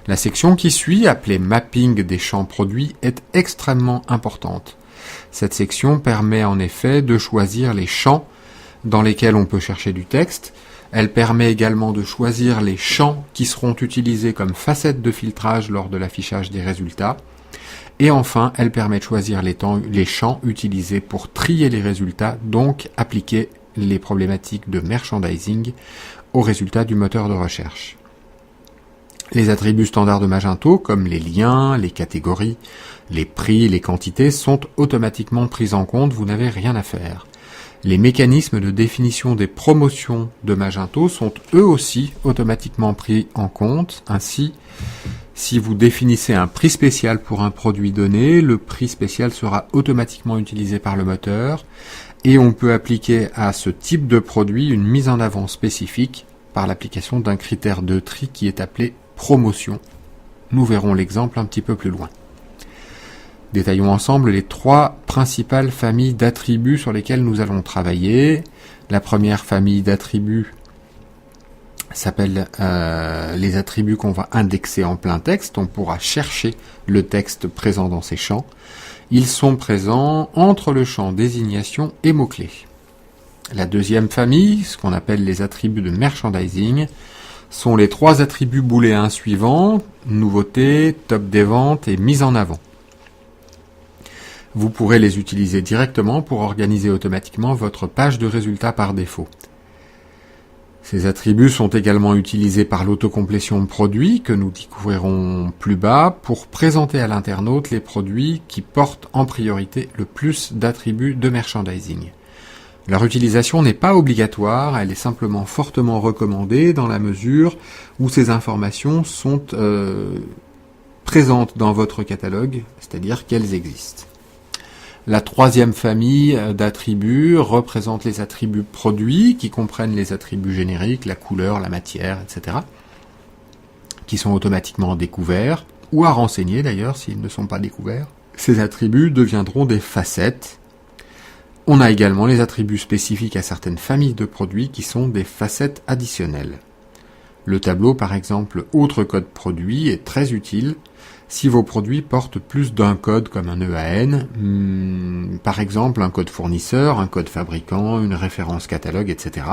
La section qui suit, appelée Mapping des champs produits, est extrêmement importante. Cette section permet en effet de choisir les champs dans lesquels on peut chercher du texte. Elle permet également de choisir les champs qui seront utilisés comme facettes de filtrage lors de l'affichage des résultats. Et enfin, elle permet de choisir les champs utilisés pour trier les résultats, donc appliquer les problématiques de merchandising aux résultats du moteur de recherche. Les attributs standards de Magento, comme les liens, les catégories, les prix, les quantités, sont automatiquement pris en compte, vous n'avez rien à faire. Les mécanismes de définition des promotions de Magento sont eux aussi automatiquement pris en compte. Ainsi, si vous définissez un prix spécial pour un produit donné, le prix spécial sera automatiquement utilisé par le moteur et on peut appliquer à ce type de produit une mise en avant spécifique par l'application d'un critère de tri qui est appelé promotion. Nous verrons l'exemple un petit peu plus loin. Détaillons ensemble les 3 principales familles d'attributs sur lesquelles nous allons travailler. La première famille d'attributs s'appelle les attributs qu'on va indexer en plein texte. On pourra chercher le texte présent dans ces champs. Ils sont présents entre le champ désignation et mots-clés. La deuxième famille, ce qu'on appelle les attributs de merchandising, sont les 3 attributs booléens suivants, nouveauté, top des ventes et mise en avant. Vous pourrez les utiliser directement pour organiser automatiquement votre page de résultats par défaut. Ces attributs sont également utilisés par l'autocomplétion de produits, que nous découvrirons plus bas, pour présenter à l'internaute les produits qui portent en priorité le plus d'attributs de merchandising. Leur utilisation n'est pas obligatoire, elle est simplement fortement recommandée dans la mesure où ces informations sont présentes dans votre catalogue, c'est-à-dire qu'elles existent. La troisième famille d'attributs représente les attributs produits, qui comprennent les attributs génériques, la couleur, la matière, etc., qui sont automatiquement découverts, ou à renseigner d'ailleurs s'ils ne sont pas découverts. Ces attributs deviendront des facettes. On a également les attributs spécifiques à certaines familles de produits qui sont des facettes additionnelles. Le tableau, par exemple, autre code produit, est très utile si vos produits portent plus d'un code comme un EAN, par exemple un code fournisseur, un code fabricant, une référence catalogue, etc.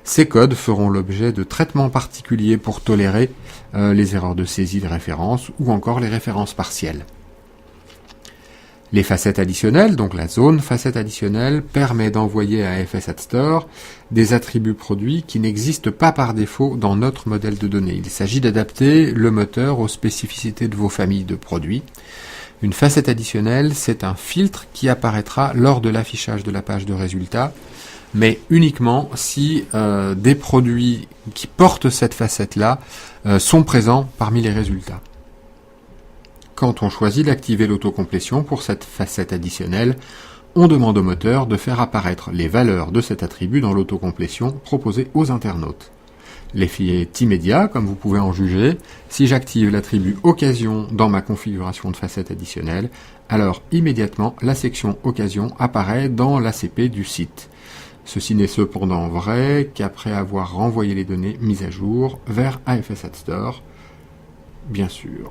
Ces codes feront l'objet de traitements particuliers pour tolérer les erreurs de saisie de référence ou encore les références partielles. Les facettes additionnelles, donc la zone facette additionnelle, permet d'envoyer à FSAdStore des attributs produits qui n'existent pas par défaut dans notre modèle de données. Il s'agit d'adapter le moteur aux spécificités de vos familles de produits. Une facette additionnelle, c'est un filtre qui apparaîtra lors de l'affichage de la page de résultats, mais uniquement si des produits qui portent cette facette-là sont présents parmi les résultats. Quand on choisit d'activer l'autocomplétion pour cette facette additionnelle, on demande au moteur de faire apparaître les valeurs de cet attribut dans l'autocomplétion proposée aux internautes. L'effet est immédiat, comme vous pouvez en juger. Si j'active l'attribut occasion dans ma configuration de facette additionnelle, alors immédiatement la section occasion apparaît dans l'ACP du site. Ceci n'est cependant vrai qu'après avoir renvoyé les données mises à jour vers AFS App Store, bien sûr.